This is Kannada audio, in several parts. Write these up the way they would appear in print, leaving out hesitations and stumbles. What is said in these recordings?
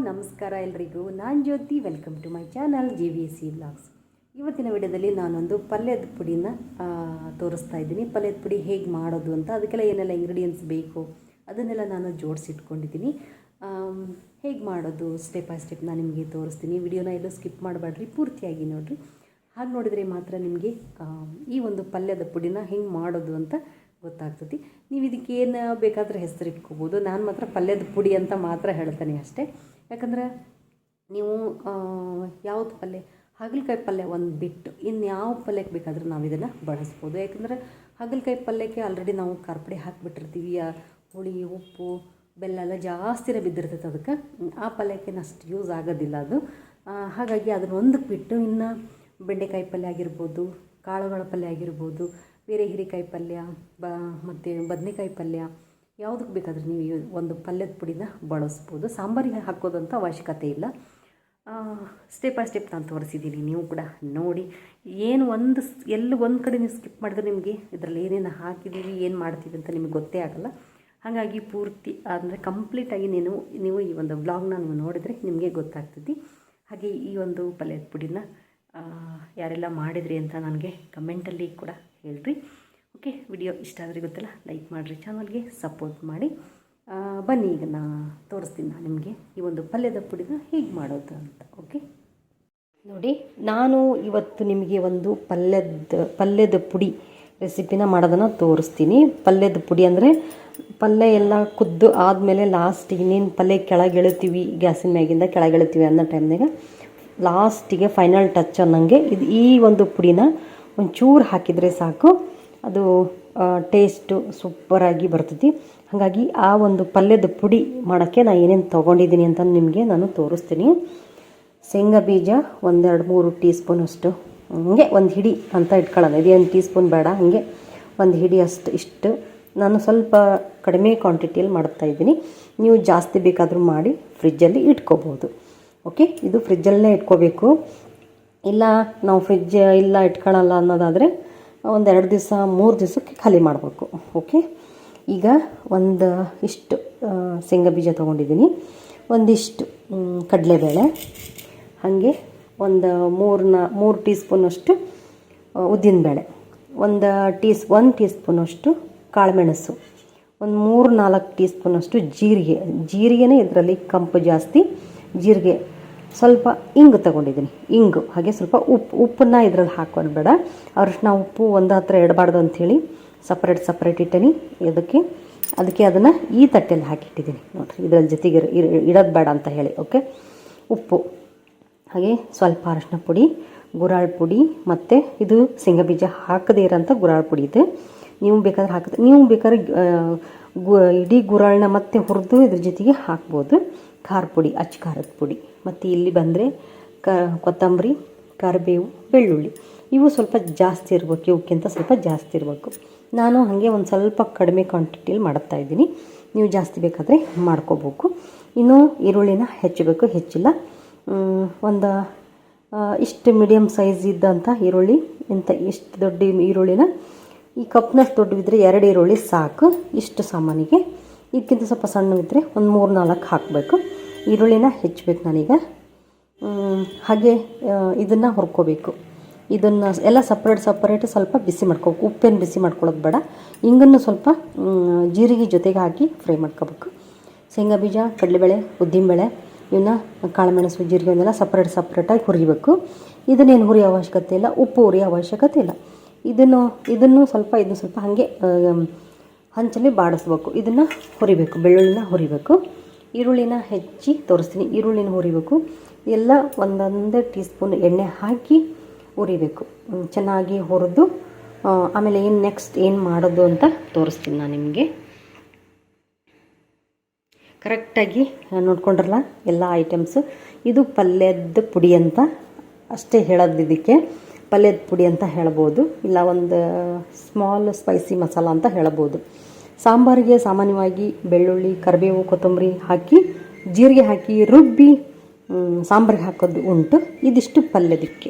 ನಮಸ್ಕಾರ ಎಲ್ರಿಗೂ. ನಾನು Jyothi. Welcome to my channel JVC vlogs. ಇವತ್ತಿನ ವಿಡಿಯೋದಲ್ಲಿ ನಾನೊಂದು ಪಲ್ಯದ ಪುಡಿನ ತೋರಿಸ್ತಾ ಇದ್ದೀನಿ. ಪಲ್ಯದ ಪುಡಿ ಹೇಗೆ ಮಾಡೋದು ಅಂತ, ಅದಕ್ಕೆಲ್ಲ ಏನೆಲ್ಲ ಇಂಗ್ರೀಡಿಯೆಂಟ್ಸ್ ಬೇಕು ಅದನ್ನೆಲ್ಲ ನಾನು ಜೋಡಿಸಿಟ್ಕೊಂಡಿದ್ದೀನಿ. ಹೇಗೆ ಮಾಡೋದು ಸ್ಟೆಪ್ ಬೈ ಸ್ಟೆಪ್ ನಾನು ನಿಮಗೆ ತೋರಿಸ್ತೀನಿ. ವಿಡಿಯೋನ ಎಲ್ಲೂ ಸ್ಕಿಪ್ ಮಾಡಬೇಡ್ರಿ, ಪೂರ್ತಿಯಾಗಿ ನೋಡಿರಿ. ಹಾಗೆ ನೋಡಿದರೆ ಮಾತ್ರ ನಿಮಗೆ ಈ ಒಂದು ಪಲ್ಯದ ಪುಡಿನ ಹೆಂಗೆ ಮಾಡೋದು ಅಂತ ಗೊತ್ತಾಗ್ತದೆ. ನೀವು ಇದಕ್ಕೆ ಏನು ಬೇಕಾದರೆ ಹೆಸರು ಇಟ್ಕೋಬೋದು. ನಾನು ಮಾತ್ರ ಪಲ್ಯದ ಪುಡಿ ಅಂತ ಮಾತ್ರ ಹೇಳ್ತೇನೆ ಅಷ್ಟೇ. ಯಾಕಂದ್ರೆ ನೀವು ಯಾವುದು ಪಲ್ಯ, ಹಾಗಲಕಾಯಿ ಪಲ್ಯ ಒಂದು ಬಿಟ್ಟು ಇನ್ಯಾವ ಪಲ್ಯಕ್ಕೆ ಬೇಕಾದರೂ ನಾವು ಇದನ್ನು ಬಳಸ್ಬೋದು. ಯಾಕಂದರೆ ಹಾಗಲಕಾಯಿ ಪಲ್ಯಕ್ಕೆ ಆಲ್ರೆಡಿ ನಾವು ಖಾರ ಪುಡಿ ಹಾಕಿಬಿಟ್ಟಿರ್ತೀವಿ. ಹುಳಿ, ಉಪ್ಪು, ಬೆಲ್ಲ ಎಲ್ಲ ಜಾಸ್ತಿನೇ ಬಿದ್ದಿರ್ತೈತೆ. ಅದಕ್ಕೆ ಆ ಪಲ್ಯಕ್ಕೆ ಅಷ್ಟು ಯೂಸ್ ಆಗೋದಿಲ್ಲ ಅದು. ಹಾಗಾಗಿ ಅದನ್ನು ಒಂದಕ್ಕೆ ಬಿಟ್ಟು ಇನ್ನು ಬೆಂಡೆಕಾಯಿ ಪಲ್ಯ ಆಗಿರ್ಬೋದು, ಕಾಳುಗಳ ಪಲ್ಯ ಆಗಿರ್ಬೋದು, ಬೇರೆ ಹೀರೆಕಾಯಿ ಪಲ್ಯ ಮತ್ತು ಬದನೆಕಾಯಿ ಪಲ್ಯ, ಯಾವುದಕ್ಕೆ ಬೇಕಾದರೂ ನೀವು ಒಂದು ಪಲ್ಯದ ಪುಡಿನ ಬಳಸ್ಬೋದು. ಸಾಂಬಾರಿಗೆ ಹಾಕೋದಂಥ ಅವಶ್ಯಕತೆ ಇಲ್ಲ. ಸ್ಟೆಪ್ ಬೈ ಸ್ಟೆಪ್ ನಾನು ತೋರಿಸಿದ್ದೀನಿ, ನೀವು ಕೂಡ ನೋಡಿ. ಏನು ಒಂದು ಕಡೆ ನೀವು ಸ್ಕಿಪ್ ಮಾಡಿದ್ರೆ ನಿಮಗೆ ಇದರಲ್ಲಿ ಏನೇನು ಹಾಕಿದ್ದೀವಿ, ಏನು ಮಾಡ್ತೀವಿ ಅಂತ ನಿಮಗೆ ಗೊತ್ತೇ ಆಗೋಲ್ಲ. ಹಾಗಾಗಿ ಪೂರ್ತಿ ಅಂದರೆ ಕಂಪ್ಲೀಟಾಗಿ ನೀವು ಈ ಒಂದು ವ್ಲಾಗ್ನ ನೀವು ನೋಡಿದರೆ ನಿಮಗೆ ಗೊತ್ತಾಗ್ತದೆ. ಹಾಗೆ ಈ ಒಂದು ಪಲ್ಯದ ಪುಡಿನ ಯಾರೆಲ್ಲ ಮಾಡಿದ್ರಿ ಅಂತ ನನಗೆ ಕಮೆಂಟಲ್ಲಿ ಕೂಡ ಹೇಳ್ರಿ. ಓಕೆ, ವಿಡಿಯೋ ಇಷ್ಟ ಆದರೆ ಗೊತ್ತಲ್ಲ, ಲೈಕ್ ಮಾಡಿರಿ, ಚಾನಲ್ಗೆ ಸಪೋರ್ಟ್ ಮಾಡಿ. ಬನ್ನಿ, ಈಗ ತೋರಿಸ್ತೀನಿ ನಾನು ನಿಮಗೆ ಈ ಒಂದು ಪಲ್ಯದ ಪುಡಿನ ಹೇಗೆ ಮಾಡೋದು ಅಂತ. ಓಕೆ ನೋಡಿ, ನಾನು ಇವತ್ತು ನಿಮಗೆ ಒಂದು ಪಲ್ಯದ ಪುಡಿ ರೆಸಿಪಿನ ಮಾಡೋದನ್ನು ತೋರಿಸ್ತೀನಿ. ಪಲ್ಯದ ಪುಡಿ ಅಂದರೆ ಪಲ್ಯ ಎಲ್ಲ ಕುದ್ದು ಆದಮೇಲೆ ಲಾಸ್ಟಿಗೆ ಇನ್ನೇನು ಪಲ್ಯ ಕೆಳಗಿಳ್ತೀವಿ, ಗ್ಯಾಸಿನ ಮ್ಯಾಗಿಂದ ಕೆಳಗಿಳ್ತೀವಿ ಅನ್ನೋ ಟೈಮ್ನಾಗ ಲಾಸ್ಟಿಗೆ ಫೈನಲ್ ಟಚ್ ಅನ್ನಂಗೆ ಈ ಒಂದು ಪುಡಿನ ಒಂಚೂರು ಹಾಕಿದರೆ ಸಾಕು, ಅದು ಟೇಸ್ಟು ಸೂಪರಾಗಿ ಬರ್ತೈತಿ. ಹಾಗಾಗಿ ಆ ಒಂದು ಪಲ್ಯದ ಪುಡಿ ಮಾಡೋಕ್ಕೆ ನಾನು ಏನೇನು ತೊಗೊಂಡಿದ್ದೀನಿ ಅಂತ ನಿಮಗೆ ನಾನು ತೋರಿಸ್ತೀನಿ. ಶೇಂಗಾ ಬೀಜ 1-2-3 ಟೀ ಸ್ಪೂನಷ್ಟು, ಹಂಗೆ ಒಂದು ಹಿಡಿ ಅಂತ ಇಟ್ಕೊಳ್ಳೋಣ. ಇದೇನು ಟೀ ಸ್ಪೂನ್ ಬೇಡ, ಹಾಗೆ ಒಂದು ಹಿಡಿ ಇಷ್ಟು ನಾನು ಸ್ವಲ್ಪ ಕಡಿಮೆ ಕ್ವಾಂಟಿಟಿಯಲ್ಲಿ ಮಾಡ್ತಾಯಿದ್ದೀನಿ. ನೀವು ಜಾಸ್ತಿ ಬೇಕಾದರೂ ಮಾಡಿ ಫ್ರಿಜ್ಜಲ್ಲಿ ಇಟ್ಕೋಬೋದು. ಓಕೆ, ಇದು ಫ್ರಿಜ್ಜಲ್ಲೇ ಇಟ್ಕೋಬೇಕು. ಇಲ್ಲ ನಾವು ಫ್ರಿಜ್ ಇಲ್ಲ ಇಟ್ಕೊಳ್ಳಲ್ಲ ಅನ್ನೋದಾದರೆ 1-2 ದಿವಸ 3 ದಿವಸಕ್ಕೆ ಖಾಲಿ ಮಾಡಬೇಕು. ಓಕೆ, ಈಗ ಇಷ್ಟು ಶೇಂಗಾ ಬೀಜ ತೊಗೊಂಡಿದ್ದೀನಿ, ಒಂದಿಷ್ಟು ಕಡಲೆಬೇಳೆ, ಹಾಗೆ 3 ಟೀ ಸ್ಪೂನಷ್ಟು ಉದ್ದಿನಬೇಳೆ, 1 ಟೀ ಸ್ಪೂನಷ್ಟು ಕಾಳುಮೆಣಸು, 3-4 ಟೀ ಸ್ಪೂನಷ್ಟು ಜೀರಿಗೆನೇ ಇದರಲ್ಲಿ ಕಂಪು ಜಾಸ್ತಿ. ಜೀರಿಗೆ, ಸ್ವಲ್ಪ ಇಂಗು ತೊಗೊಂಡಿದ್ದೀನಿ, ಇಂಗು, ಹಾಗೆ ಸ್ವಲ್ಪ ಉಪ್ಪನ್ನು ಇದರಲ್ಲಿ ಹಾಕ್ಕೊಂಡು ಅರಿಶಿನ ಉಪ್ಪು ಒಂದು ಹತ್ರ ಇಡಬಾರ್ದು ಅಂಥೇಳಿ ಸಪ್ರೇಟ್ ಇಟ್ಟೀನಿ. ಅದಕ್ಕೆ ಅದನ್ನು ಈ ತಟ್ಟೆಯಲ್ಲಿ ಹಾಕಿಟ್ಟಿದ್ದೀನಿ ನೋಡಿರಿ, ಇದರ ಜೊತೆಗೆ ಇಡೋದು ಬೇಡ ಅಂತ ಹೇಳಿ. ಓಕೆ, ಉಪ್ಪು, ಹಾಗೆ ಸ್ವಲ್ಪ ಅರಿಶಿನ ಪುಡಿ, ಗುರಾಳ್ ಪುಡಿ, ಮತ್ತು ಇದು ಶೇಂಗಾ ಬೀಜ ಹಾಕದೇ ಇರೋಂಥ ಗುರಾಳ್ ಪುಡಿ ಇದೆ. ನೀವು ಬೇಕಾದ್ರೆ ಇಡೀ ಗುರಾಳನ್ನ ಮತ್ತೆ ಹುರಿದು ಇದ್ರ ಜೊತೆಗೆ ಹಾಕ್ಬೋದು. ಖಾರ ಪುಡಿ, ಅಚ್ಚ ಖಾರದ ಪುಡಿ, ಮತ್ತು ಇಲ್ಲಿ ಬಂದರೆ ಕೊತ್ತಂಬರಿ, ಕರಿಬೇವು, ಬೆಳ್ಳುಳ್ಳಿ, ಇವು ಸ್ವಲ್ಪ ಜಾಸ್ತಿ ಇರಬೇಕು, ಇವಕ್ಕಿಂತ ಸ್ವಲ್ಪ ಜಾಸ್ತಿ ಇರಬೇಕು. ನಾನು ಹಾಗೆ ಒಂದು ಸ್ವಲ್ಪ ಕಡಿಮೆ ಕ್ವಾಂಟಿಟಿಯಲ್ಲಿ ಮಾಡ್ತಾಯಿದ್ದೀನಿ, ನೀವು ಜಾಸ್ತಿ ಬೇಕಾದರೆ ಮಾಡ್ಕೋಬೇಕು. ಇನ್ನು ಈರುಳ್ಳಿನ ಹೆಚ್ಚಿಲ್ಲ. ಇಷ್ಟು ಮೀಡಿಯಮ್ ಸೈಜ್ ಇದ್ದಂಥ ಈರುಳ್ಳಿ, ಇಷ್ಟು ದೊಡ್ಡ ಈರುಳ್ಳಿನ ಈ ಕಪ್ನಷ್ಟು ದೊಡ್ಡವಿದ್ದರೆ 2 ಈರುಳ್ಳಿ ಸಾಕು ಇಷ್ಟು ಸಾಮಾನಿಗೆ. ಇದಕ್ಕಿಂತ ಸ್ವಲ್ಪ ಸಣ್ಣವಿದ್ದರೆ 3-4 ಹಾಕಬೇಕು. ಈರುಳ್ಳಿನ ಹೆಚ್ಚಬೇಕು ನಾನೀಗ. ಹಾಗೆ ಇದನ್ನು ಹುರ್ಕೋಬೇಕು. ಇದನ್ನು ಎಲ್ಲ ಸಪ್ರೇಟ್ ಸ್ವಲ್ಪ ಬಿಸಿ ಮಾಡ್ಕೋಬೇಕು. ಉಪ್ಪೇನು ಬಿಸಿ ಮಾಡ್ಕೊಳ್ಳೋದು ಬೇಡ. ಇಂಗನ್ನು ಸ್ವಲ್ಪ ಜೀರಿಗೆ ಜೊತೆಗೆ ಹಾಕಿ ಫ್ರೈ ಮಾಡ್ಕೋಬೇಕು. ಶೇಂಗಾ ಬೀಜ, ಕಡಲೆಬೇಳೆ, ಉದ್ದಿನಬೇಳೆ, ಇವನ್ನ ಕಾಳುಮೆಣಸು, ಜೀರಿಗೆ ಇವನ್ನೆಲ್ಲ ಸಪ್ರೇಟಾಗಿ ಹುರಿಬೇಕು. ಇದನ್ನೇನು ಹುರಿಯೋ ಅವಶ್ಯಕತೆ ಇಲ್ಲ, ಉಪ್ಪು ಹುರಿಯೋ ಅವಶ್ಯಕತೆ ಇಲ್ಲ. ಇದನ್ನು ಸ್ವಲ್ಪ ಹಾಗೆ ಹಂಚಲ್ಲಿ ಬಾಡಿಸ್ಬೇಕು. ಇದನ್ನು ಹುರಿಬೇಕು, ಬೆಳ್ಳುಳ್ಳಿನ ಹುರಿಬೇಕು. ಈರುಳ್ಳಿನ ಹೆಚ್ಚಿ ತೋರಿಸ್ತೀನಿ. ಈರುಳ್ಳಿನ ಹುರಿಬೇಕು. ಎಲ್ಲ 1 ಟೀ ಸ್ಪೂನ್ ಎಣ್ಣೆ ಹಾಕಿ ಹುರಿಬೇಕು. ಚೆನ್ನಾಗಿ ಹುರಿದು ಆಮೇಲೆ ನೆಕ್ಸ್ಟ್ ಏನು ಮಾಡೋದು ಅಂತ ತೋರಿಸ್ತೀನಿ ನಾನು ನಿಮಗೆ. ಕರೆಕ್ಟಾಗಿ ನೋಡ್ಕೊಂಡ್ರಲ್ಲ ಎಲ್ಲ ಐಟಮ್ಸು. ಇದು ಪಲ್ಯದ ಪುಡಿ ಅಂತ ಅಷ್ಟೇ ಹೇಳೋದು. ಇದಕ್ಕೆ ಪಲ್ಯದ ಪುಡಿ ಅಂತ ಹೇಳ್ಬೋದು, ಇಲ್ಲ ಒಂದು ಸ್ಮಾಲ್ ಸ್ಪೈಸಿ ಮಸಾಲ ಅಂತ ಹೇಳ್ಬೋದು. ಸಾಂಬಾರಿಗೆ ಸಾಮಾನ್ಯವಾಗಿ ಬೆಳ್ಳುಳ್ಳಿ, ಕರಿಬೇವು, ಕೊತ್ತಂಬರಿ ಹಾಕಿ, ಜೀರಿಗೆ ಹಾಕಿ ರುಬ್ಬಿ ಸಾಂಬಾರಿಗೆ ಹಾಕೋದು ಉಂಟು. ಇದಿಷ್ಟು ಪಲ್ಯದಕ್ಕೆ.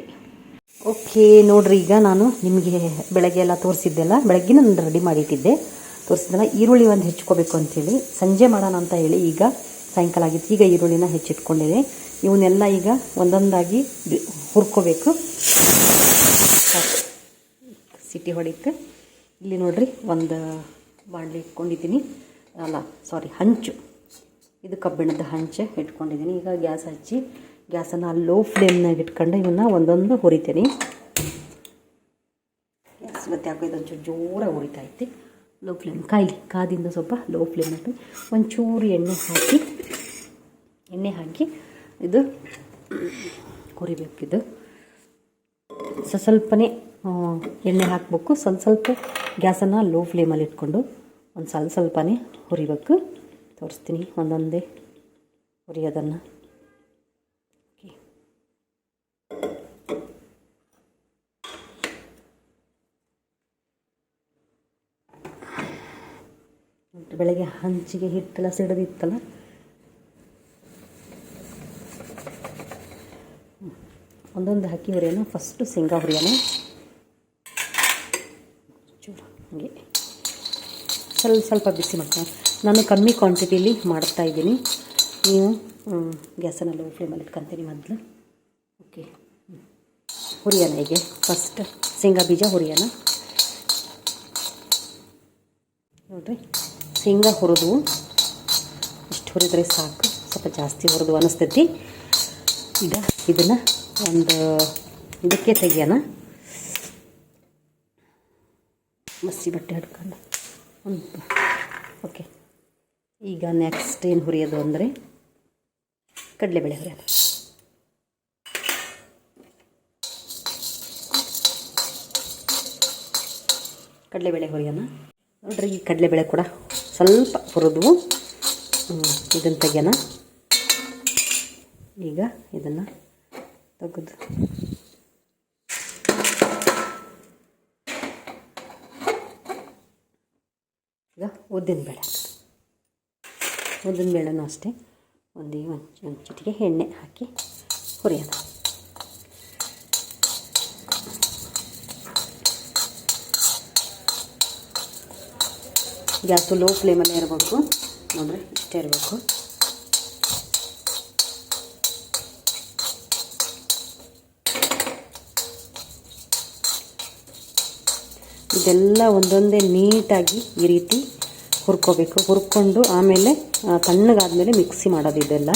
ಓಕೆ ನೋಡ್ರಿ, ಈಗ ನಾನು ನಿಮಗೆ ಬೆಳಗ್ಗೆ ಎಲ್ಲ ತೋರಿಸಿದ್ದೆಲ್ಲ, ಬೆಳಗ್ಗೆ ನಾನು ರೆಡಿ ಮಾಡಿಟ್ಟಿದ್ದೆ, ತೋರಿಸಿದ್ದೆಲ್ಲ. ಈರುಳ್ಳಿ ಒಂದು ಹೆಚ್ಕೋಬೇಕು ಅಂಥೇಳಿ ಸಂಜೆ ಮಾಡೋಣ ಅಂತ ಹೇಳಿ ಈಗ ಸಾಯಂಕಾಲ ಆಗಿತ್ತು. ಈಗ ಈರುಳ್ಳಿನ ಹೆಚ್ಚಿಟ್ಕೊಂಡಿದೆ. ಇವನ್ನೆಲ್ಲ ಈಗ ಒಂದೊಂದಾಗಿ ಹುರ್ಕೋಬೇಕು. ಸಿಟಿ ಹೊಡಿಕ್ಕೆ ಇಲ್ಲಿ ನೋಡ್ರಿ ಒಂದು ಬಾಣಲೆ ಇಟ್ಕೊಂಡಿದ್ದೀನಿ. ಹಂಚು, ಇದು ಕಬ್ಬಿಣದ ಹಂಚು ಇಟ್ಕೊಂಡಿದ್ದೀನಿ. ಈಗ ಗ್ಯಾಸ್ ಹಚ್ಚಿ ಗ್ಯಾಸನ್ನು ಲೋ ಫ್ಲೇಮ್ನಾಗ ಇಟ್ಕೊಂಡು ಇವನ್ನ ಒಂದೊಂದು ಹುರಿತೀನಿ. ಗ್ಯಾಸ್ ಇವತ್ತು ಯಾಕೋ ಇದೊಂಚೂರು ಜೋರಾಗಿ ಹುರಿತೈತಿ. ಲೋ ಫ್ಲೇಮ್ ಕಾದಿಂದ ಸ್ವಲ್ಪ ಲೋ ಫ್ಲೇಮ್ ಹಾಕಿ ಒಂಚೂರು ಎಣ್ಣೆ ಹಾಕಿ ಇದು ಹುರಿಬೇಕು. ಇದು ಸ್ವಲ್ಪನೇ ಎಣ್ಣೆ ಹಾಕಬೇಕು. ಸ್ವಲ್ಪ ಗ್ಯಾಸನ್ನು ಲೋ ಫ್ಲೇಮಲ್ಲಿ ಇಟ್ಕೊಂಡು ಒಂದು ಸ್ವಲ್ಪನೇ ಹುರಿಬೇಕು. ತೋರಿಸ್ತೀನಿ ಒಂದೊಂದೇ ಹುರಿಯೋದನ್ನು. ಬೆಳಗ್ಗೆ ಹಂಚಿಗೆ ಹಿಟ್ಟೆಲ್ಲ ಸಿಡಿದಿತ್ತಲ್ಲ, ಒಂದೊಂದು ಹಾಕಿ ಹುರಿಯೋಣ. ಫಸ್ಟು ಶೇಂಗಾ ಹುರಿಯೋಣ. ಚೂರು ಹಾಗೆ ಸ್ವಲ್ಪ ಬಿಸಿ ಮಾಡ್ತೀನಿ. ನಾನು ಕಮ್ಮಿ ಕ್ವಾಂಟಿಟಿಲಿ ಮಾಡ್ತಾಯಿದ್ದೀನಿ. ನೀವು ಗ್ಯಾಸನ್ನು ಲೋ ಫ್ಲೇಮಲ್ಲಿ ಇಟ್ಕೊತೀನಿ ಮೊದಲು. ಓಕೆ, ಹುರಿಯೋಣ. ಹೀಗೆ ಫಸ್ಟ್ ಶೇಂಗಾ ಬೀಜ ಹುರಿಯೋಣ. ನೋಡಿರಿ, ಶೇಂಗಾ ಹುರಿದು ಇಷ್ಟು ಹುರಿದ್ರೆ ಸಾಕು. ಸ್ವಲ್ಪ ಜಾಸ್ತಿ ಹುರಿದು ಅನ್ನಿಸ್ತೈತಿ. ಈಗ ಇದನ್ನು ಒಂದು ಇದಕ್ಕೆ ತೆಗಿಯೋಣ. ಮಸಿ ಬಟ್ಟೆ ಹಿಡ್ಕೊಂಡು ಓಕೆ. ಈಗ ನೆಕ್ಸ್ಟ್ ಏನು ಹುರಿಯೋದು ಅಂದರೆ ಕಡಲೆಬೇಳೆ ಹುರಿಯೋಣ. ಕಡಲೆಬೇಳೆ ಹುರಿಯೋಣ. ನೋಡ್ರಿ, ಈ ಕಡಲೆಬೇಳೆ ಕೂಡ ಸ್ವಲ್ಪ ಹುರಿದು ಇದನ್ನು ತೆಗಿಯೋಣ. ಈಗ ಇದನ್ನು ತೆಗೆದು ಈಗ ಉದ್ದಿನಬೇಳೆನೂ ಅಷ್ಟೇ ಒಂದು ಚಿಟಿಕೆ ಎಣ್ಣೆ ಹಾಕಿ ಹುರಿಯೋಣ. ಗ್ಯಾಸು ಲೋ ಫ್ಲೇಮಲ್ಲೇ ಇರಬೇಕು. ನೋಡ್ರಿ, ಇಷ್ಟೇ ಇರಬೇಕು. ಇದೆಲ್ಲ ಒಂದೊಂದೇ ನೀಟಾಗಿ ಈ ರೀತಿ ಹುರ್ಕೋಬೇಕು. ಹುರ್ಕೊಂಡು ಆಮೇಲೆ ತಣ್ಣಗಾದ್ಮೇಲೆ ಮಿಕ್ಸಿ ಮಾಡೋದು. ಇದೆಲ್ಲ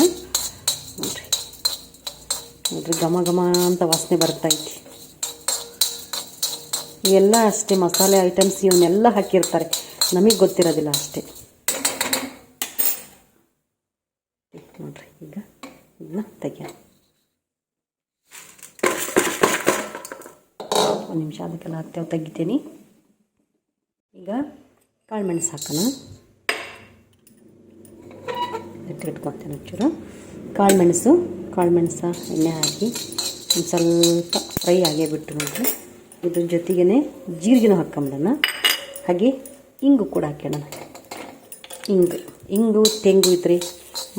ನೋಡ್ರಿ ಘಮ ಘಮ ಅಂತ ವಾಸನೆ ಬರ್ತಾಯಿತ್ತು. ಇವೆಲ್ಲ ಅಷ್ಟೇ ಮಸಾಲೆ ಐಟಮ್ಸ್ ಇವನ್ನೆಲ್ಲ ಹಾಕಿರ್ತಾರೆ, ನಮಗೆ ಗೊತ್ತಿರೋದಿಲ್ಲ ಅಷ್ಟೇ. ನೋಡ್ರಿ, ಈಗ ಇದನ್ನ ತೆಗಿಯೋಣ. ಒಂದು ನಿಮಿಷ ಅದಕ್ಕೆಲ್ಲ ಹತ್ತೇವು ತೆಗಿತೀನಿ. ಈಗ ಕಾಳುಮೆಣಸು ಹಾಕೋಣ. ಇಟ್ಕೊತೀನಿ ಒಂಚೂರು ಕಾಳುಮೆಣಸು ಎಣ್ಣೆ ಹಾಕಿ ಒಂದು ಸ್ವಲ್ಪ ಫ್ರೈ ಆಗೇ ಬಿಟ್ಟು ನೋಡ್ರಿ. ಇದ್ರ ಜೊತೆಗೇ ಜೀರಿಗೆನೂ ಹಾಕ್ಕೊಂಬಿಡೋಣ. ಹಾಗೆ ಇಂಗು ಕೂಡ ಹಾಕೋಣ. ಇಂಗು ತೆಂಗು ಇದ್ದರೆ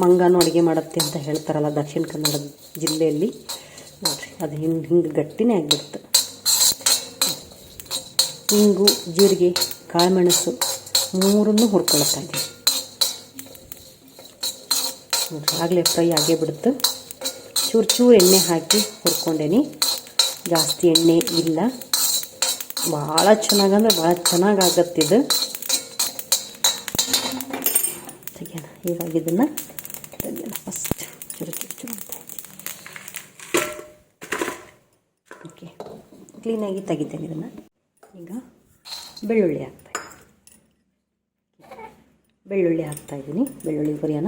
ಮಂಗನೂ ಅಡುಗೆ ಮಾಡುತ್ತೆ ಅಂತ ಹೇಳ್ತಾರಲ್ಲ ದಕ್ಷಿಣ ಕನ್ನಡ ಜಿಲ್ಲೆಯಲ್ಲಿ. ನೋಡಿರಿ, ಅದು ಹಿಂಗೆ ಗಟ್ಟಿನೇ ಆಗಿಬಿಡ್ತು. ಇಂಗು, ಜೀರಿಗೆ, ಕಾಳುಮೆಣಸು ಮೂರನ್ನು ಹುರ್ಕೊಳ್ತಾ ಇದ್ದೀನಿ. ನೋಡಿರಿ, ಆಗಲೇ ಫ್ರೈ ಆಗೇ ಬಿಡುತ್ತೆ. ಚೂರು ಎಣ್ಣೆ ಹಾಕಿ ಹುರ್ಕೊಂಡೇನಿ. ಜಾಸ್ತಿ ಎಣ್ಣೆ ಇಲ್ಲ. ಭಾಳ ಚೆನ್ನಾಗಂದ್ರೆ ಭಾಳ ಚೆನ್ನಾಗಾಗತ್ತಿದ್ದು. ತೆಗಿಯೋಣ. ಇವಾಗ ಇದನ್ನು ತೆಗಿಯೋಣ. ಫಸ್ಟ್ ಚೂರು ಅಂತ ಓಕೆ, ಕ್ಲೀನಾಗಿ ತೆಗಿತೇನೆ ಇದನ್ನು. ಈಗ ಬೆಳ್ಳುಳ್ಳಿ ಹಾಕ್ತಾಯಿದ್ದೀನಿ. ಬೆಳ್ಳುಳ್ಳಿ ಹುರಿಯೋಣ.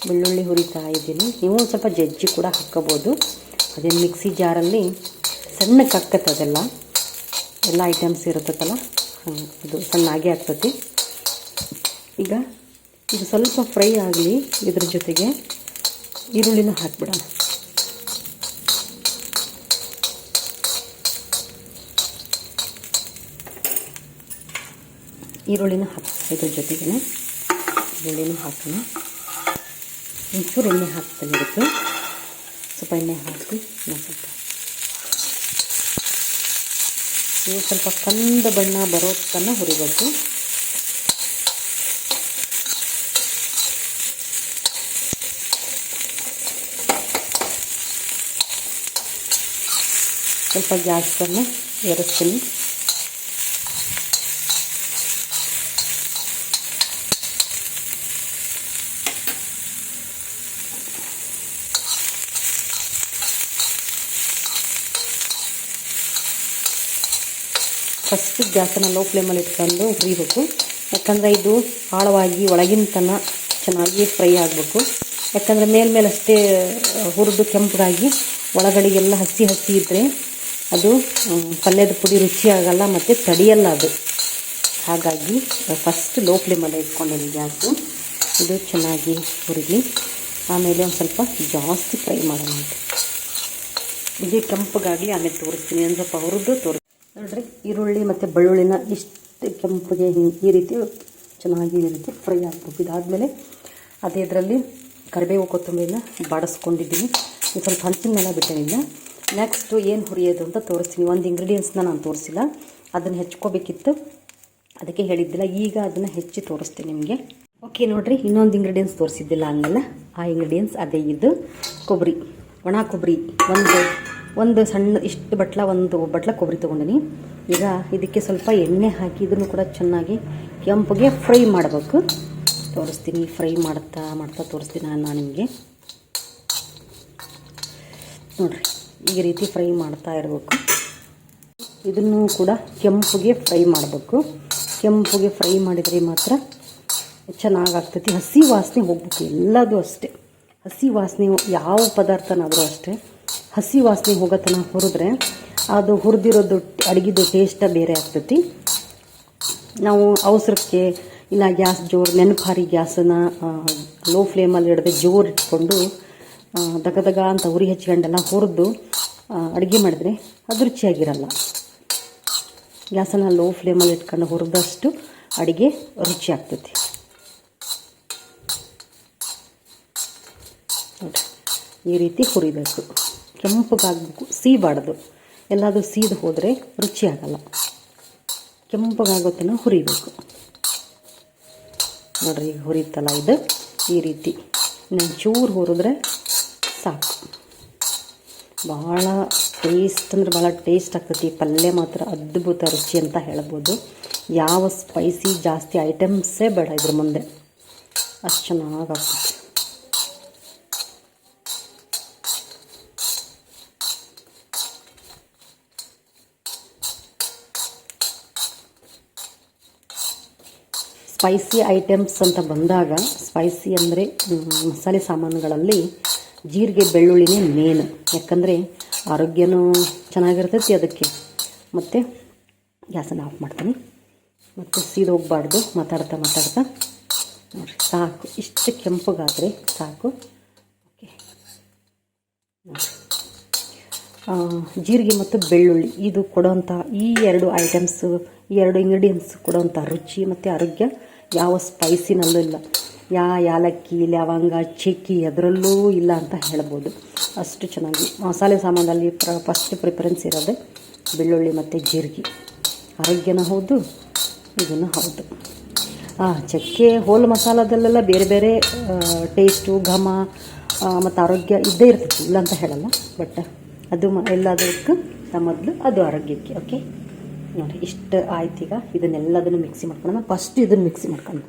ಬೆಳ್ಳುಳ್ಳಿ ಹುರಿತಾ ಇದ್ದೀನಿ. ನೀವು ಒಂದು ಸ್ವಲ್ಪ ಜಜ್ಜಿ ಕೂಡ ಹಾಕ್ಕೋಬೋದು. ಅದೇನು ಮಿಕ್ಸಿ ಜಾರಲ್ಲಿ ಸಣ್ಣಕ್ಕೆ ಹಾಕತ್ತೆ. ಅದೆಲ್ಲ ಎಲ್ಲ ಐಟಮ್ಸ್ ಇರುತ್ತಲ್ಲ, ಇದು ಸಣ್ಣಾಗೆ ಆಗ್ತದೆ. ಈಗ ಇದು ಸ್ವಲ್ಪ ಫ್ರೈ ಆಗಲಿ. ಇದ್ರ ಜೊತೆಗೆ ಈರುಳ್ಳಿನೂ ಹಾಕ್ಬಿಡೋಣ. ಈರುಳ್ಳಿನೂ ಇದ್ರ ಜೊತೆಗೆ ಈರುಳ್ಳಿನೂ ಹಾಕೋಣ. ಒಂಚೂರು ಎಣ್ಣೆ ಹಾಕ್ತಾನೆ ಇರುತ್ತೆ. ಸ್ವಲ್ಪ ಎಣ್ಣೆ ಹಾಕಿ ಸ್ವಲ್ಪ ಇವು ಸ್ವಲ್ಪ ಕಂದ ಬಣ್ಣ ಬರೋ ತನಕ ಹುರಿಬೇಕು. ಸ್ವಲ್ಪ ಗ್ಯಾಸನ್ನು ಏರಿಸ್ತೀನಿ. ಫಸ್ಟ್ ಗ್ಯಾಸನ್ನು ಲೋ ಫ್ಲೇಮಲ್ಲಿ ಇಟ್ಕೊಂಡು ಹುರಿಬೇಕು. ಯಾಕಂದರೆ ಇದು ಆಳವಾಗಿ ಒಳಗಿನ ತನಕ ಚೆನ್ನಾಗಿ ಫ್ರೈ ಆಗಬೇಕು. ಯಾಕಂದರೆ ಮೇಲ್ಮೇಲಷ್ಟೇ ಹುರಿದು ಕೆಂಪಗಾಗಿ ಒಳಗಡೆಗೆಲ್ಲ ಹಸಿ ಹಸಿ ಇದ್ದರೆ ಅದು ಪಲ್ಯದ ಪುಡಿ ರುಚಿ ಆಗಲ್ಲ ಮತ್ತು ತಡಿಯಲ್ಲ ಅದು. ಹಾಗಾಗಿ ಫಸ್ಟ್ ಲೋ ಫ್ಲೇಮಲ್ಲಿ ಇಟ್ಕೊಂಡಿದ್ದೀನಿ ಗ್ಯಾಸು. ಇದು ಚೆನ್ನಾಗಿ ಹುರಿಲಿ. ಆಮೇಲೆ ಒಂದು ಸ್ವಲ್ಪ ಜಾಸ್ತಿ ಫ್ರೈ ಮಾಡೋಣ ಅಂತ. ಇದು ಕೆಂಪಗಾಗಲಿ ಆಮೇಲೆ ತೋರಿಸ್ತೀನಿ. ಒಂದು ಸ್ವಲ್ಪ ಹುರಿದು ನೋಡಿರಿ, ಈರುಳ್ಳಿ ಮತ್ತು ಬೆಳ್ಳುಳ್ಳಿನ ಇಷ್ಟು ಕೆಂಪಗೆ ಈ ರೀತಿ ಚೆನ್ನಾಗಿ ಈ ರೀತಿ ಫ್ರೈ ಆಗಬೇಕು. ಇದಾದಮೇಲೆ ಅದೇ ಇದರಲ್ಲಿ ಕರಿಬೇವು ಕೊತ್ತಂಬರಿನ ಬಾಡಿಸ್ಕೊಂಡಿದ್ದೀನಿ. ಇದು ಸ್ವಲ್ಪ ಹಂಚಿನ ಮೇಲೆ ಬಿಟ್ಟಿಲ್ಲ. ನೆಕ್ಸ್ಟು ಏನು ಹುರಿಯೋದು ಅಂತ ತೋರಿಸ್ತೀನಿ. ಒಂದು ಇಂಗ್ರೀಡಿಯೆಂಟ್ಸ್ನ ನಾನು ತೋರಿಸಿಲ್ಲ, ಅದನ್ನು ಹೆಚ್ಕೋಬೇಕಿತ್ತು, ಅದಕ್ಕೆ ಹೇಳಿದ್ದಿಲ್ಲ. ಈಗ ಅದನ್ನು ಹೆಚ್ಚಿ ತೋರಿಸ್ತೀನಿ ನಿಮಗೆ. ಓಕೆ ನೋಡಿರಿ, ಇನ್ನೊಂದು ಇಂಗ್ರೀಡಿಯೆಂಟ್ಸ್ ತೋರಿಸಿದ್ದಿಲ್ಲ ಅನ್ನಲ್ಲ. ಆ ಇಂಗ್ರೀಡಿಯೆಂಟ್ಸ್ ಅದೇ ಇದು ಕೊಬ್ಬರಿ, ಒಣ ಕೊಬ್ಬರಿ. ಒಂದು ಸಣ್ಣ ಇಷ್ಟು ಒಂದು ಬಟ್ಲ ಕೊಬ್ಬರಿ ತೊಗೊಂಡಿನಿ. ಈಗ ಇದಕ್ಕೆ ಸ್ವಲ್ಪ ಎಣ್ಣೆ ಹಾಕಿ ಇದನ್ನು ಕೂಡ ಚೆನ್ನಾಗಿ ಕೆಂಪಗೆ ಫ್ರೈ ಮಾಡಬೇಕು. ತೋರಿಸ್ತೀನಿ, ಫ್ರೈ ಮಾಡ್ತಾ ತೋರಿಸ್ತೀನಿ ನಾನು ನಿಮಗೆ. ನೋಡಿರಿ, ಈ ರೀತಿ ಫ್ರೈ ಮಾಡ್ತಾ ಇರಬೇಕು. ಇದನ್ನು ಕೂಡ ಕೆಂಪಗೆ ಫ್ರೈ ಮಾಡಬೇಕು. ಕೆಂಪಗೆ ಫ್ರೈ ಮಾಡಿದರೆ ಮಾತ್ರ ಚೆನ್ನಾಗಾಗ್ತೈತಿ. ಹಸಿ ವಾಸನೆ ಹೋಗ್ಬೇಕು. ಎಲ್ಲದೂ ಅಷ್ಟೇ, ಹಸಿ ವಾಸನೆ ಯಾವ ಪದಾರ್ಥನಾದರೂ ಅಷ್ಟೇ ಹಸಿ ವಾಸನೆ ಹೋಗೋತನ ಹುರಿದ್ರೆ ಅದು ಹುರಿದಿರೋದು ಅಡುಗೆದು ಟೇಸ್ಟ ಬೇರೆ ಆಗ್ತೈತಿ. ನಾವು ಅವಸರಕ್ಕೆ ಇಲ್ಲ ಗ್ಯಾಸ್ ಜೋರು ನೆನಪಾರಿ ಗ್ಯಾಸನ್ನು ಲೋ ಫ್ಲೇಮಲ್ಲಿ ಹಿಡಿದು ಜೋರು ಇಟ್ಕೊಂಡು ದಗ ಅಂತ ಉರಿ ಹಚ್ಕೊಂಡೆಲ್ಲ ಹುರಿದು ಅಡುಗೆ ಮಾಡಿದ್ರೆ ಅದು ರುಚಿಯಾಗಿರಲ್ಲ. ಗ್ಯಾಸನ್ನು ಲೋ ಫ್ಲೇಮಲ್ಲಿ ಇಟ್ಕೊಂಡು ಹುರಿದಷ್ಟು ಅಡುಗೆ ರುಚಿ ಆಗ್ತೈತಿ. ನೋಡಿ, ಈ ರೀತಿ ಹುರಿಬೇಕು. ಕೆಂಪಗಾಗಬೇಕು, ಸೀಬಾರ್ದು. ಎಲ್ಲಾದರೂ ಸೀದು ಹೋದರೆ ರುಚಿ ಆಗಲ್ಲ. ಕೆಂಪಗಾಗೋತನ ಹುರಿಬೇಕು. ನೋಡಿರಿ, ಈಗ ಹುರಿತಲ್ಲ ಇದು ಈ ರೀತಿ. ನಾನು ಚೂರು ಹುರಿದ್ರೆ ಸಾಕು. ಭಾಳ ಟೇಸ್ಟ್ ಅಂದರೆ ಭಾಳ ಟೇಸ್ಟ್ ಆಗ್ತೈತಿ. ಪಲ್ಯ ಮಾತ್ರ ಅದ್ಭುತ ರುಚಿ ಅಂತ ಹೇಳ್ಬೋದು. ಯಾವ ಸ್ಪೈಸಿ ಜಾಸ್ತಿ ಐಟಮ್ಸೇ ಬೇಡ ಇದ್ರ ಮುಂದೆ, ಅಷ್ಟು ಚೆನ್ನಾಗಾಗ್ತೈತಿ. ಸ್ಪೈಸಿ ಐಟಮ್ಸ್ ಅಂತ ಬಂದಾಗ, ಸ್ಪೈಸಿ ಅಂದರೆ ಮಸಾಲೆ ಸಾಮಾನುಗಳಲ್ಲಿ ಜೀರಿಗೆ ಬೆಳ್ಳುಳ್ಳಿನೇ ಮೇನ್. ಯಾಕಂದರೆ ಆರೋಗ್ಯನೂ ಚೆನ್ನಾಗಿರ್ತೈತಿ ಅದಕ್ಕೆ. ಮತ್ತು ಗ್ಯಾಸನ್ನು ಆಫ್ ಮಾಡ್ತೀನಿ. ಮತ್ತು ಸೀದು ಹೋಗಬಾರ್ದು ಮಾತಾಡ್ತಾ ನೋಡಿ, ಸಾಕು. ಇಷ್ಟು ಕೆಂಪಗಾದರೆ ಸಾಕು. ಓಕೆ, ಜೀರಿಗೆ ಮತ್ತು ಬೆಳ್ಳುಳ್ಳಿ ಇದು ಕೊಡೋವಂಥ ಈ ಎರಡು ಐಟಮ್ಸು, ಈ ಎರಡು ಇಂಗ್ರೀಡಿಯೆಂಟ್ಸ್ ಕೊಡೋವಂಥ ರುಚಿ ಮತ್ತು ಆರೋಗ್ಯ ಯಾವ ಸ್ಪೈಸಿನಲ್ಲೂ ಇಲ್ಲ. ಯಾಲಕ್ಕಿ, ಲವಂಗ, ಚಕ್ಕಿ ಅದರಲ್ಲೂ ಇಲ್ಲ ಅಂತ ಹೇಳ್ಬೋದು. ಅಷ್ಟು ಚೆನ್ನಾಗಿ ಮಸಾಲೆ ಸಾಮಾನಲ್ಲಿ ಫಸ್ಟ್ ಪ್ರಿಫರೆನ್ಸ್ ಇರೋದೆ ಬೆಳ್ಳುಳ್ಳಿ ಮತ್ತು ಜೀರಿಗೆ. ಆರೋಗ್ಯನೂ ಹೌದು, ಇದನ್ನು ಹೌದು. ಚಕ್ಕೆ ಹೋಲ್ ಮಸಾಲದಲ್ಲೆಲ್ಲ ಬೇರೆ ಬೇರೆ ಟೇಸ್ಟು, ಘಮ ಮತ್ತು ಆರೋಗ್ಯ ಇದ್ದೇ ಇರ್ತೈತಿ, ಇಲ್ಲ ಅಂತ ಹೇಳಲ್ಲ. ಬಟ್ ಅದು ಎಲ್ಲದಕ್ಕೂ ಮೊದಲು ಅದು ಆರೋಗ್ಯಕ್ಕೆ. ಓಕೆ ನೋಡಿ, ಇಷ್ಟು ಆಯ್ತು. ಈಗ ಇದನ್ನೆಲ್ಲದನ್ನು ಮಿಕ್ಸಿ ಮಾಡ್ಕೊಳ್ಳೋಣ. ಫಸ್ಟ್ ಇದನ್ನು ಮಿಕ್ಸಿ ಮಾಡ್ಕೊಳ್ಳೋಣ.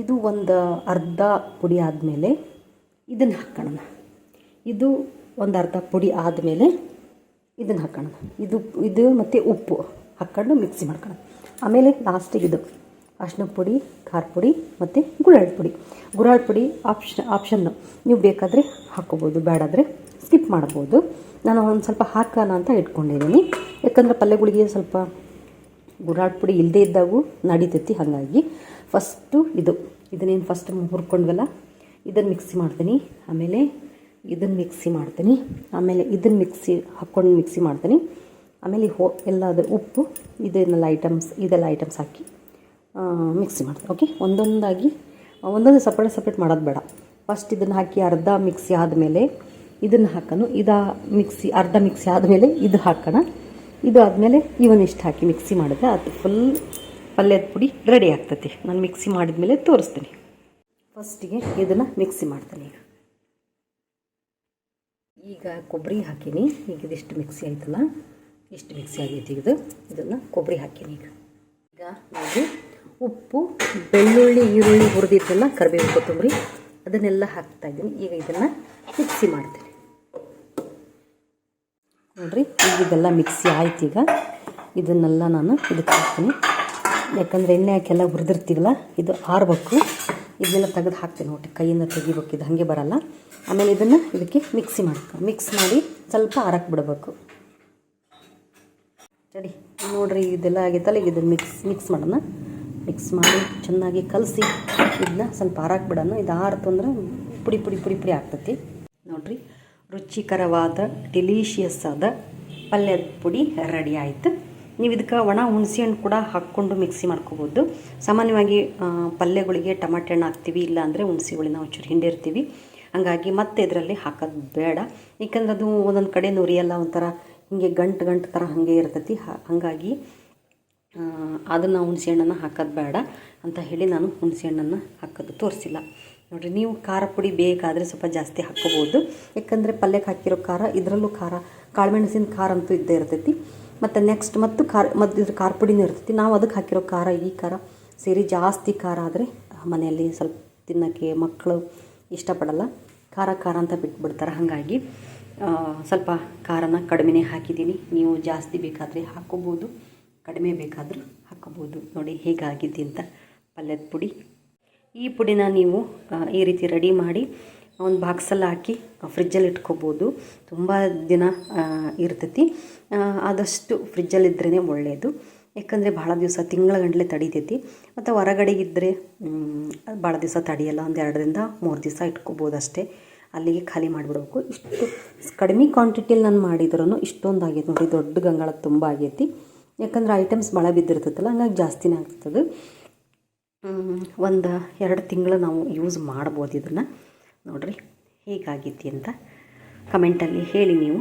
ಇದು ಒಂದು ಅರ್ಧ ಪುಡಿ ಆದಮೇಲೆ ಇದನ್ನು ಹಾಕ್ಕೊಳ್ಳೋಣ. ಇದು ಒಂದು ಅರ್ಧ ಪುಡಿ ಆದಮೇಲೆ ಇದನ್ನು ಹಾಕ್ಕೊಳ್ಳೋಣ. ಇದು ಮತ್ತು ಉಪ್ಪು ಹಾಕ್ಕೊಂಡು ಮಿಕ್ಸಿ ಮಾಡ್ಕೊಳ್ಳೋಣ. ಆಮೇಲೆ ಲಾಸ್ಟಿಗೆ ಇದು ಅರಿಶಿನ ಪುಡಿ, ಖಾರ ಪುಡಿ ಮತ್ತು ಗುರಾಳ್ ಪುಡಿ ಆಪ್ಷನ್ನು. ನೀವು ಬೇಕಾದರೆ ಹಾಕ್ಕೋಬೋದು, ಬೇಡಾದರೆ ಸ್ಕಿಪ್ ಮಾಡ್ಬೋದು. ನಾನು ಒಂದು ಸ್ವಲ್ಪ ಹಾಕೋಣ ಅಂತ ಇಟ್ಕೊಂಡಿದ್ದೀನಿ. ಯಾಕಂದರೆ ಪಲ್ಯಗಳಿಗೆ ಸ್ವಲ್ಪ ಗುರಾಳ್ ಪುಡಿ ಇಲ್ಲದೇ ಇದ್ದಾಗೂ ನಡೀತೈತಿ. ಹಾಗಾಗಿ ಫಸ್ಟು ಇದನ್ನೇನು ಫಸ್ಟ್ ಹುರ್ಕೊಂಡ್ವಲ್ಲ ಇದನ್ನು ಮಿಕ್ಸಿ ಮಾಡ್ತೀನಿ. ಆಮೇಲೆ ಇದನ್ನು ಮಿಕ್ಸಿ ಮಾಡ್ತೀನಿ. ಆಮೇಲೆ ಇದನ್ನು ಹಾಕ್ಕೊಂಡು ಮಿಕ್ಸಿ ಮಾಡ್ತೀನಿ. ಆಮೇಲೆ ಎಲ್ಲದು ಉಪ್ಪು ಇದೆಲ್ಲ ಐಟಮ್ಸ್ ಹಾಕಿ ಮಿಕ್ಸಿ ಮಾಡ್ತೀನಿ. ಓಕೆ, ಒಂದೊಂದು ಸಪ್ರೇಟ್ ಮಾಡೋದು ಬೇಡ. ಫಸ್ಟ್ ಇದನ್ನು ಹಾಕಿ ಅರ್ಧ ಮಿಕ್ಸಿ ಆದಮೇಲೆ ಇದನ್ನು ಹಾಕೋಣ. ಅರ್ಧ ಮಿಕ್ಸಿ ಆದಮೇಲೆ ಇದು ಹಾಕೋಣ. ಇದು ಆದಮೇಲೆ ಇವನ್ನಿಷ್ಟು ಹಾಕಿ ಮಿಕ್ಸಿ ಮಾಡಿದ್ರೆ ಅದು ಫುಲ್ ಪಲ್ಯದ ಪುಡಿ ರೆಡಿ ಆಗ್ತೈತಿ. ನಾನು ಮಿಕ್ಸಿ ಮಾಡಿದ್ಮೇಲೆ ತೋರಿಸ್ತೀನಿ. ಫಸ್ಟಿಗೆ ಇದನ್ನು ಮಿಕ್ಸಿ ಮಾಡ್ತೀನಿ. ಈಗ ಕೊಬ್ಬರಿ ಹಾಕೀನಿ. ಈಗ ಇದಿಷ್ಟು ಮಿಕ್ಸಿ ಆಯ್ತಲ್ಲ, ಇಷ್ಟು ಮಿಕ್ಸಿ ಆಗೈತಿ. ಇದನ್ನು ಕೊಬ್ಬರಿ ಹಾಕೀನಿ. ಈಗ ನೋಡಿ, ಉಪ್ಪು, ಬೆಳ್ಳುಳ್ಳಿ, ಈರುಳ್ಳಿ ಹುರಿದಿದ್ದೆಲ್ಲ, ಕರಿಬೇವು, ಕೊತ್ತಂಬರಿ ಅದನ್ನೆಲ್ಲ ಹಾಕ್ತಾಯಿದ್ದೀನಿ. ಈಗ ಇದನ್ನು ಮಿಕ್ಸಿ ಮಾಡ್ತೀನಿ. ನೋಡಿರಿ, ಈಗ ಇದೆಲ್ಲ ಮಿಕ್ಸಿ ಆಯ್ತು. ಈಗ ಇದನ್ನೆಲ್ಲ ನಾನು ಇದಕ್ಕೆ ಹಾಕ್ತೀನಿ. ಯಾಕಂದರೆ ಎಣ್ಣೆ ಹಾಕೆಲ್ಲ ಹುರಿದಿರ್ತೀವಲ್ಲ, ಇದು ಆರಬೇಕು. ಇದನ್ನೆಲ್ಲ ತೆಗೆದು ಹಾಕ್ತೀನಿ. ನೋಡಿ, ಕೈಯಿಂದ ತೆಗಿಬೇಕು, ಇದು ಹಾಗೆ ಬರಲ್ಲ. ಆಮೇಲೆ ಇದನ್ನು ಇದಕ್ಕೆ ಮಿಕ್ಸಿ ಮಾಡಿ ಸ್ವಲ್ಪ ಆರಕ್ಕೆ ಬಿಡಬೇಕು. ಸರಿ, ನೋಡಿರಿ, ಇದೆಲ್ಲ ಆಗೈತಲ್ಲ. ಈಗ ಇದನ್ನು ಮಿಕ್ಸ್ ಮಾಡೋಣ. ಮಿಕ್ಸ್ ಮಾಡಿ ಚೆನ್ನಾಗಿ ಕಲಸಿ ಇದನ್ನ ಸ್ವಲ್ಪ ಆರಕ್ಕೆ ಬಿಡೋಣ. ಇದು ಆರಿತು ಅಂದ್ರೆ ಪುಡಿ ಆಗ್ತೈತಿ. ನೋಡಿರಿ, ರುಚಿಕರವಾದ ಡಿಲೀಷಿಯಸ್ ಆದ ಪಲ್ಯದ ಪುಡಿ ರೆಡಿ ಆಯಿತು. ನೀವು ಇದಕ್ಕೆ ಒಣ ಹುಣಸೆಹಣ್ಣು ಕೂಡ ಹಾಕ್ಕೊಂಡು ಮಿಕ್ಸಿ ಮಾಡ್ಕೋಬೋದು. ಸಾಮಾನ್ಯವಾಗಿ ಪಲ್ಯಗಳಿಗೆ ಟಮಾಟೆ ಹಣ್ಣು ಹಾಕ್ತೀವಿ, ಇಲ್ಲ ಅಂದರೆ ಹುಣಸೆಹುಳಿ ನಾವು ಒಂಚೂರು ಹಿಂಡಿರ್ತೀವಿ. ಹಾಗಾಗಿ ಮತ್ತೆ ಇದರಲ್ಲಿ ಹಾಕೋದು ಬೇಡ. ಏಕೆಂದ್ರೆ ಅದು ಒಂದೊಂದು ಕಡೆ ನುರಿಯಲ್ಲ, ಒಂಥರ ಹಿಂಗೆ ಗಂಟು ಥರ ಹಾಗೆ ಇರ್ತೈತಿ. ಹಾಗಾಗಿ ಅದನ್ನು ಹುಣಸೆಹಣ್ಣನ್ನು ಹಾಕೋದು ಬೇಡ ಅಂತ ಹೇಳಿ ನಾನು ಹುಣಸೆಹಣ್ಣನ್ನು ಹಾಕೋದು ತೋರಿಸಿಲ್ಲ. ನೋಡಿರಿ, ನೀವು ಖಾರ ಪುಡಿ ಬೇಕಾದರೆ ಸ್ವಲ್ಪ ಜಾಸ್ತಿ ಹಾಕ್ಕೋಬೋದು. ಯಾಕಂದರೆ ಪಲ್ಯಕ್ಕೆ ಹಾಕಿರೋ ಖಾರ, ಇದರಲ್ಲೂ ಖಾರ, ಕಾಳುಮೆಣಸಿನ ಖಾರ ಅಂತೂ ಇದ್ದೇ ಇರ್ತೈತಿ. ಮತ್ತು ನೆಕ್ಸ್ಟ್ ಇದ್ರ ಖಾರ ಪುಡಿನೂ ಇರ್ತೈತಿ. ನಾವು ಅದಕ್ಕೆ ಹಾಕಿರೋ ಖಾರ, ಈ ಖಾರ ಸೇರಿ ಜಾಸ್ತಿ ಖಾರ ಆದರೆ ಮನೆಯಲ್ಲಿ ಸ್ವಲ್ಪ ತಿನ್ನೋಕ್ಕೆ ಮಕ್ಕಳು ಇಷ್ಟಪಡಲ್ಲ. ಖಾರ ಅಂತ ಬಿಟ್ಬಿಡ್ತಾರೆ. ಹಾಗಾಗಿ ಸ್ವಲ್ಪ ಖಾರನ ಕಡಿಮೆನೇ ಹಾಕಿದ್ದೀನಿ. ನೀವು ಜಾಸ್ತಿ ಬೇಕಾದರೆ ಹಾಕ್ಕೋಬೋದು, ಕಡಿಮೆ ಬೇಕಾದರೂ ಹಾಕ್ಕೋಬೋದು. ನೋಡಿ ಹೇಗಾಗಿದ್ದಿ ಅಂತ ಪಲ್ಯದ ಪುಡಿ. ಈ ಪುಡಿನ ನೀವು ಈ ರೀತಿ ರೆಡಿ ಮಾಡಿ ಒಂದು ಬಾಕ್ಸಲ್ಲಿ ಹಾಕಿ ಫ್ರಿಜ್ಜಲ್ಲಿ ಇಟ್ಕೋಬೋದು. ತುಂಬ ದಿನ ಇರ್ತೈತಿ. ಆದಷ್ಟು ಫ್ರಿಜ್ಜಲ್ಲಿದ್ರೇ ಒಳ್ಳೆಯದು. ಯಾಕಂದರೆ ಭಾಳ ದಿವಸ ತಿಂಗಳ ತಡೀತೈತಿ. ಮತ್ತು ಹೊರಗಡೆಗಿದ್ದರೆ ಭಾಳ ದಿವಸ ತಡೆಯಲ್ಲ. ಒಂದು 2ರಿಂದ 3 ದಿವಸ ಇಟ್ಕೋಬೋದು ಅಷ್ಟೇ. ಅಲ್ಲಿಗೆ ಖಾಲಿ ಮಾಡಿಬಿಡ್ಬೇಕು. ಇಷ್ಟು ಕಡಿಮೆ ಕ್ವಾಂಟಿಟಿಯಲ್ಲಿ ನಾನು ಮಾಡಿದ್ರೂ ಇಷ್ಟೊಂದು ಆಗೈತೆ ನೋಡಿ. ದೊಡ್ಡ ಗಂಗಾಳ ತುಂಬ ಆಗೈತಿ. ಯಾಕಂದ್ರೆ ಐಟಮ್ಸ್ ಭಾಳ ಬಿದ್ದಿರ್ತೈತಲ್ಲ, ಹಂಗಾಗಿ ಜಾಸ್ತಿನೇ ಆಗ್ತದೆ. ಒಂದು 2 ತಿಂಗಳು ನಾವು ಯೂಸ್ ಮಾಡ್ಬೋದು ಇದನ್ನು. ನೋಡಿರಿ ಹೇಗಾಗಿತ್ತು ಅಂತ ಕಮೆಂಟಲ್ಲಿ ಹೇಳಿ ನೀವು.